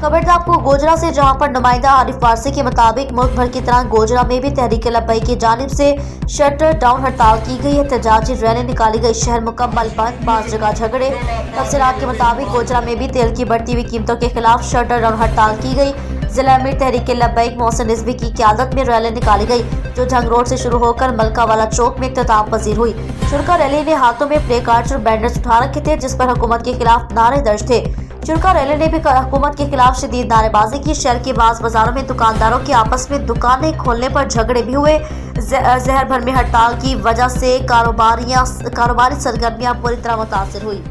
खबर था आपको गोजरा से, जहां पर नुमाइंदा आरिफ वारसी के मुताबिक मुल्क भर की तरह गोजरा में भी तहरीक लब्बैक की जानिब से शटर डाउन हड़ताल की गई। एहतजाजी रैली निकाली गई। शहर मुकम्मल बंद, 5 जगह झगड़े। तफसीलात के मुताबिक गोजरा में भी तेल की बढ़ती हुई कीमतों के खिलाफ शटर डाउन हड़ताल की गई। जिला अमीर तहरीक लब्बैक मोहसिन रिजवी की क़यादत में रैली निकाली गई, जो जंग रोड से शुरू होकर मलका वाला चौक में इख्तिताम पजीर हुई। शुरा रैली ने हाथों में प्ले कार्ड्स और बैनर्स उठा रखे थे, जिस पर हुकूमत के खिलाफ नारे दर्ज थे। शुरा रैली ने भी हुकूमत के खिलाफ शदीद नारेबाजी की। शहर के बाज़ बाजारों में दुकानदारों के आपस में दुकानें खोलने पर झगड़े भी हुए। जहर भर में हड़ताल की वजह से कारोबारी सरगर्मियां पूरी तरह मुतासिर हुई।